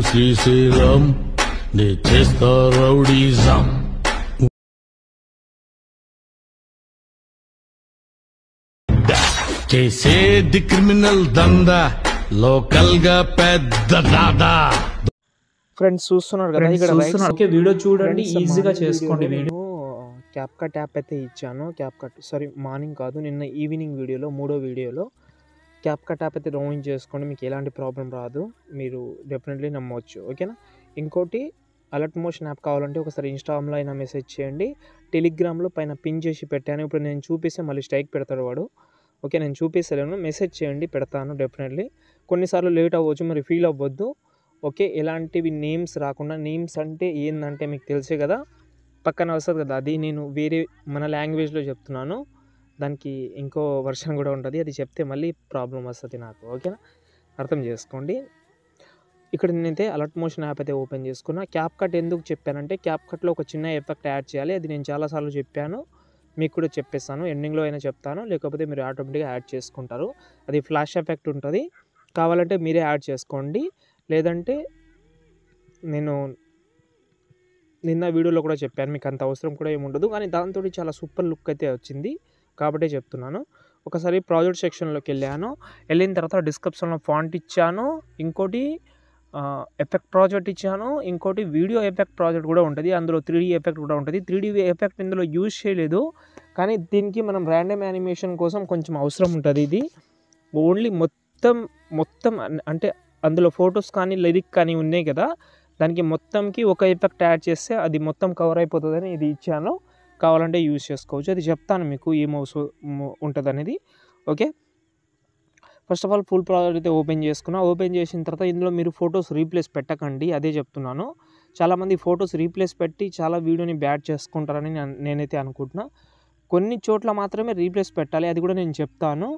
శ్రీశైలం నే చేస్తా రౌడీజం చేసేది క్రిమినల్ దందా లోకల్ గా పెద్ద దాదా. ఫ్రెండ్స్ చూస్తున్నారు కదా ఇక్కడ ఓకే వీడియో చూడండి, ఈజీగా చేసుకోండి. వీడియో క్యాప్ కట్ యాప్ అయితే ఇచ్చాను. క్యాప్ కట్ మార్నింగ్ కాదు, నిన్న ఈవినింగ్ వీడియోలో, మూడో వీడియోలో క్యాప్ కట్ యాప్ అయితే డౌన్లోడ్ చేసుకోండి. మీకు ఎలాంటి ప్రాబ్లం రాదు, మీరు డెఫినెట్లీ నమ్మవచ్చు. ఓకేనా. ఇంకోటి అలర్ట్ మోషన్ యాప్ కావాలంటే ఒకసారి ఇన్స్టాగ్రామ్లో అయినా మెసేజ్ చేయండి. టెలిగ్రామ్లో పైన పిన్ చేసి పెట్టాను. ఇప్పుడు నేను చూపిస్తే మళ్ళీ స్ట్రైక్ పెడతాడు వాడు. ఓకే, నేను చూపిస్తలేను, మెసేజ్ చేయండి, పెడతాను డెఫినెట్లీ. కొన్నిసార్లు లేట్ అవ్వచ్చు, మరి ఫీల్ అవ్వద్దు. ఓకే, ఎలాంటివి నేమ్స్ రాకుండా, నేమ్స్ అంటే ఏంటంటే మీకు తెలిసే కదా, పక్కన వస్తుంది కదా, అది నేను వేరే మన లాంగ్వేజ్లో చెప్తున్నాను. దానికి ఇంకో వర్షన్ కూడా ఉంటుంది, అది చెప్తే మళ్ళీ ప్రాబ్లం వస్తుంది నాకు. ఓకేనా, అర్థం చేసుకోండి. ఇక్కడ నేనైతే అలర్ట్ మోషన్ యాప్ అయితే ఓపెన్ చేసుకున్నా. క్యాప్ కట్ ఎందుకు చెప్పానంటే, క్యాప్ కట్లో ఒక చిన్న ఎఫెక్ట్ యాడ్ చేయాలి. అది నేను చాలాసార్లు చెప్పాను, మీకు కూడా చెప్పేస్తాను. ఎండింగ్లో అయినా చెప్తాను, లేకపోతే మీరు ఆటోమేటిక్గా యాడ్ చేసుకుంటారు. అది ఫ్లాష్ ఎఫెక్ట్ ఉంటుంది, కావాలంటే మీరే యాడ్ చేసుకోండి. లేదంటే నేను నిన్న వీడియోలో కూడా చెప్పాను, మీకు అంత అవసరం కూడా ఏముండదు. కానీ దాంతో చాలా సూపర్ లుక్ అయితే వచ్చింది కాబట్టే చెప్తున్నాను. ఒకసారి ప్రాజెక్ట్ సెక్షన్లోకి వెళ్ళిన తర్వాత డిస్క్రిప్షన్లో ఫాంట్ ఇచ్చాను, ఇంకోటి ఎఫెక్ట్ ప్రాజెక్ట్ ఇచ్చాను, ఇంకోటి వీడియో ఎఫెక్ట్ ప్రాజెక్ట్ కూడా ఉంటుంది. అందులో 3D ఎఫెక్ట్ కూడా ఉంటుంది. 3D ఎఫెక్ట్ ఇందులో యూజ్ చేయలేదు, కానీ దీనికి మనం ర్యాండమ్ యానిమేషన్ కోసం కొంచెం అవసరం ఉంటుంది. ఇది ఓన్లీ మొత్తం అంటే అందులో ఫొటోస్ కానీ లిరిక్ కానీ ఉన్నాయి కదా, దానికి మొత్తంకి ఒక ఎఫెక్ట్ యాడ్ చేస్తే అది మొత్తం కవర్ అయిపోతుందని ఇది ఇచ్చాను. కావాలంటే యూజ్ చేసుకోవచ్చు, అది చెప్తాను మీకు ఉంటుంది అనేది. Okay, first of all full project అయితే ఓపెన్ చేసుకున్నా. ఓపెన్ చేసిన తర్వాత ఇందులో మీరు ఫొటోస్ రీప్లేస్ పెట్టకండి, అదే చెప్తున్నాను. చాలామంది ఫొటోస్ రీప్లేస్ పెట్టి చాలా వీడియోని బ్యాడ్ చేసుకుంటారని నేనైతే అనుకుంటున్నా. కొన్ని చోట్ల మాత్రమే రీప్లేస్ పెట్టాలి, అది కూడా నేను చెప్తాను.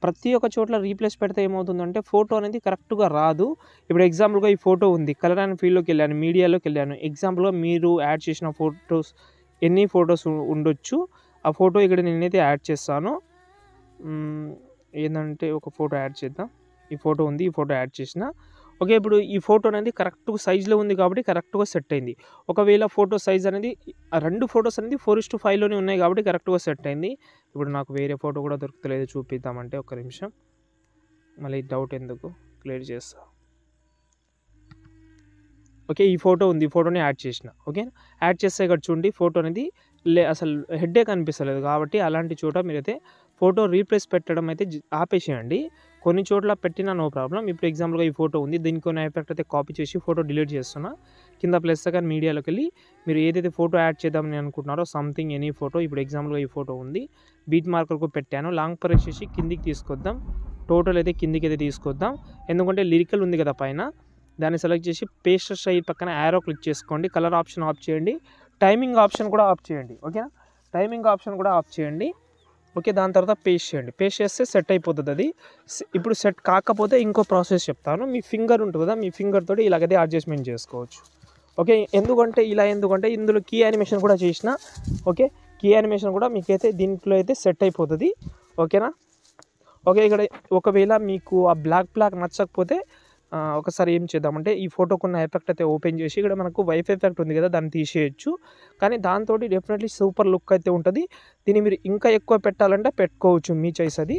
ప్రతి ఒక్క చోట్ల రీప్లేస్ పెడితే ఏమవుతుందంటే ఫోటో అనేది కరెక్ట్గా రాదు. ఇప్పుడు ఎగ్జాంపుల్గా ఈ ఫోటో ఉంది, కలర్ అండ్ ఫీల్డ్లోకి వెళ్ళాను, మీడియాలోకి వెళ్ళాను. ఎగ్జాంపుల్గా మీరు యాడ్ చేసిన ఫొటోస్ ఎన్ని ఫొటోస్ ఉండొచ్చు, ఆ ఫోటో ఇక్కడ నేనైతే యాడ్ చేస్తాను. ఏంటంటే ఒక ఫోటో యాడ్ చేద్దాం. ఈ ఫోటో ఉంది, ఈ ఫోటో యాడ్ చేసిన. ఓకే, ఇప్పుడు ఈ ఫోటో అనేది కరెక్ట్గా సైజులో ఉంది కాబట్టి కరెక్ట్గా సెట్ అయింది. ఒకవేళ ఫోటో సైజ్ అనేది రెండు ఫొటోస్ అనేది 4:5లోనే ఉన్నాయి కాబట్టి కరెక్ట్గా సెట్ అయింది. ఇప్పుడు నాకు వేరే ఫోటో కూడా దొరుకుతలేదు, చూపిద్దామంటే ఒక్క నిమిషం, మళ్ళీ డౌట్ ఎందుకు, క్లియర్ చేస్తా. ఓకే, ఈ ఫోటో ఉంది, ఈ ఫోటోని యాడ్ చేసిన. ఓకే, యాడ్ చేస్తే ఇక్కడ చూడండి ఫోటో అనేది అసలు హెడ్డే కనిపిస్తలేదు. కాబట్టి అలాంటి చోట మీరైతే ఫోటో రీప్లేస్ పెట్టడం అయితే ఆపేసేయండి. కొన్ని చోట్ల పెట్టినా నో ప్రాబ్లం. ఇప్పుడు ఎగ్జాంపుల్గా ఈ ఫోటో ఉంది, దీనికి ఉన్న ఎఫెక్ట్ అయితే కాపీ చేసి ఫోటో డిలీట్ చేస్తున్నా. కింద ప్లస్ సెకండ్ మీడియాలోకి వెళ్ళి మీరు ఏదైతే ఫోటో యాడ్ చేద్దామని అనుకుంటున్నారో సంథింగ్ ఎనీ ఫోటో, ఇప్పుడు ఎగ్జాంపుల్గా ఈ ఫోటో ఉంది, బీట్ మార్కర్కు పెట్టాను. లాంగ్ ప్రెస్ చేసి కిందికి తీసుకొద్దాం, టోటల్ అయితే కిందికి అయితే తీసుకొద్దాం. ఎందుకంటే లిరికల్ ఉంది కదా పైన, దాన్ని సెలెక్ట్ చేసి పేస్ట్ స్టైల్ పక్కన యారో క్లిక్ చేసుకోండి. కలర్ ఆప్షన్ ఆఫ్ చేయండి, టైమింగ్ ఆప్షన్ కూడా ఆఫ్ చేయండి. ఓకేనా, టైమింగ్ ఆప్షన్ కూడా ఆఫ్ చేయండి. ఓకే, దాని తర్వాత పేస్ట్ చేయండి. పేస్ట్ చేస్తే సెట్ అయిపోతుంది అది. ఇప్పుడు సెట్ కాకపోతే ఇంకో ప్రాసెస్ చెప్తాను. మీ ఫింగర్ ఉంటుంది కదా, మీ ఫింగర్ తోటి ఇలాగైతే అడ్జస్ట్మెంట్ చేసుకోవచ్చు. ఓకే, ఎందుకంటే ఇందులో కీ యానిమేషన్ కూడా చేసిన. ఓకే, కీ యానిమేషన్ కూడా మీకైతే దీంట్లో అయితే సెట్ అయిపోతుంది. ఓకేనా. ఓకే, ఇక్కడ ఒకవేళ మీకు ఆ బ్లాక్ నచ్చకపోతే ఒకసారి ఏం చేద్దామంటే ఈ ఫోటోకున్న ఎఫెక్ట్ అయితే ఓపెన్ చేసి ఇక్కడ మనకు వైఫ్ ఎఫెక్ట్ ఉంది కదా, దాన్ని తీసేయచ్చు. కానీ దాంతో డెఫినెట్లీ సూపర్ లుక్ అయితే ఉంటుంది. దీన్ని మీరు ఇంకా ఎక్కువ పెట్టాలంటే పెట్టుకోవచ్చు, మీ చాయిస్ అది.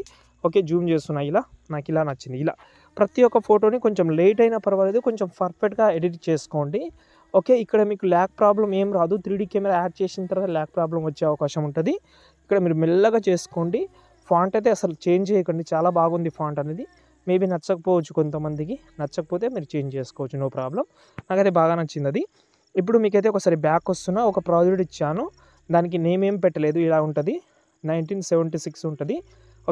ఓకే, జూమ్ చేస్తున్నా, ఇలా నాకు ఇలా నచ్చింది. ఇలా ప్రతి ఒక్క ఫోటోని కొంచెం లేట్ అయినా పర్వాలేదు, కొంచెం పర్ఫెక్ట్గా ఎడిట్ చేసుకోండి. ఓకే, ఇక్కడ మీకు ల్యాగ్ ప్రాబ్లం ఏం రాదు. 3D కెమెరా యాడ్ చేసిన తర్వాత ల్యాగ్ ప్రాబ్లం వచ్చే అవకాశం ఉంటుంది. ఇక్కడ మీరు మెల్లగా చేసుకోండి. ఫాంట్ అయితే అసలు చేంజ్ చేయకండి, చాలా బాగుంది ఫాంట్ అనేది. మేబీ నచ్చకపోవచ్చు, కొంతమందికి నచ్చకపోతే మీరు చేంజ్ చేసుకోవచ్చు, నో ప్రాబ్లం. నాకైతే బాగా నచ్చింది అది. ఇప్పుడు మీకైతే ఒకసారి బ్యాక్ వస్తున్నా. ఒక ప్రాజెక్ట్ ఇచ్చాను, దానికి నేమ్ ఏం పెట్టలేదు, ఇలా ఉంటుంది, 1976 ఉంటుంది.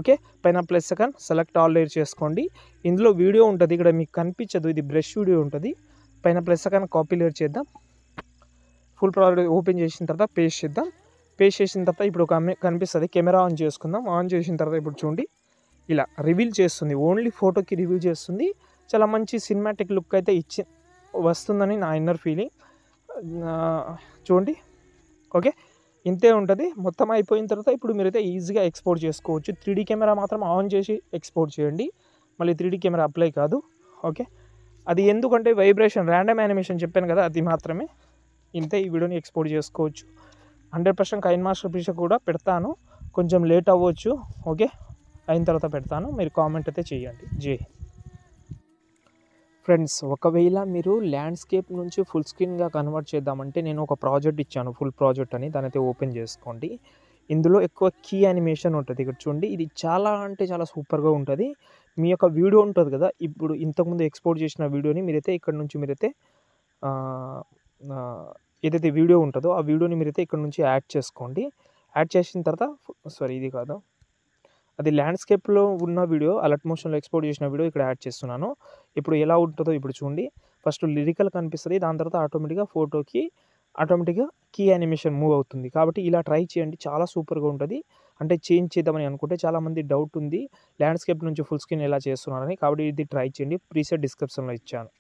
ఓకే, పైన plus second select all layer చేసుకోండి. ఇందులో వీడియో ఉంటుంది, ఇక్కడ మీకు కనిపించదు, ఇది బ్రష్ వీడియో ఉంటుంది. పైన ప్లస్ సెకండ్ కాపీ లేయర్ చేద్దాం. ఫుల్ ప్రాజెక్ట్ ఓపెన్ చేసిన తర్వాత పేస్ట్ చేద్దాం. పేస్ట్ చేసిన తర్వాత ఇప్పుడు కనిపిస్తుంది, కెమెరా ఆన్ చేసుకుందాం. ఆన్ చేసిన తర్వాత ఇప్పుడు చూడండి ఇలా రివీల్ చేస్తుంది, ఓన్లీ ఫోటోకి రివీల్ చేస్తుంది. చాలా మంచి సినిమాటిక్ లుక్ అయితే వస్తుందని నా ఇన్నర్ ఫీలింగ్. చూడండి. ఓకే, ఇంతే ఉంటుంది. మొత్తం అయిపోయిన తర్వాత ఇప్పుడు మీరైతే ఈజీగా ఎక్స్పోర్ట్ చేసుకోవచ్చు. 3D కెమెరా మాత్రం ఆన్ చేసి ఎక్స్పోర్ట్ చేయండి, మళ్ళీ 3D కెమెరా అప్లై కాదు. ఓకే, అది ఎందుకంటే వైబ్రేషన్ ర్యాండమ్ యానిమేషన్ చెప్పాను కదా, అది మాత్రమే. ఇంతే, ఈ వీడియోని ఎక్స్పోర్ట్ చేసుకోవచ్చు. 100% కైన్ మాస్టర్ ప్రీసెట్ కూడా పెడతాను, కొంచెం లేట్ అవ్వచ్చు. ఓకే, అయిన తర్వాత పెడతాను, మీరు కామెంట్ అయితే చేయండి. జై ఫ్రెండ్స్, ఒకవేళ మీరు ల్యాండ్స్కేప్ నుంచి ఫుల్ స్క్రీన్గా కన్వర్ట్ చేద్దామంటే నేను ఒక ప్రాజెక్ట్ ఇచ్చాను, ఫుల్ ప్రాజెక్ట్ అని. దాని అయితే ఓపెన్ చేసుకోండి. ఇందులో ఎక్కువ కీ యానిమేషన్ ఉంటుంది. ఇక్కడ చూడండి, ఇది చాలా అంటే చాలా సూపర్గా ఉంటుంది. మీ యొక్క వీడియో ఉంటుంది కదా, ఇప్పుడు ఇంతకుముందు ఎక్స్పోర్ట్ చేసిన వీడియోని మీరైతే ఇక్కడ నుంచి మీరైతే ఏదైతే వీడియో ఉంటుందో ఆ వీడియోని మీరైతే ఇక్కడ నుంచి యాడ్ చేసుకోండి. యాడ్ చేసిన తర్వాత ఇది కాదు, అది ల్యాండ్స్కేప్లో ఉన్న వీడియో, అలర్ట్ మోషన్లో ఎక్స్పోర్ట్ చేసిన వీడియో ఇక్కడ యాడ్ చేస్తున్నాను. ఇప్పుడు ఎలా ఉంటుందో ఇప్పుడు చూడండి. ఫస్ట్ లిరికల్ కనిపిస్తుంది, దాని తర్వాత ఆటోమేటిక్గా ఫోటోకి ఆటోమేటిక్గా కీ యానిమేషన్ మూవ్ అవుతుంది. కాబట్టి ఇలా ట్రై చేయండి, చాలా సూపర్గా ఉంటుంది. అంటే చేంజ్ చేద్దామని అనుకుంటే చాలామంది డౌట్ ఉంది ల్యాండ్స్కేప్ నుంచి ఫుల్ స్క్రీన్ ఎలా చేస్తున్నారని. కాబట్టి ఇది ట్రై చేయండి, ప్రీసెట్ డిస్క్రిప్షన్లో ఇచ్చాను.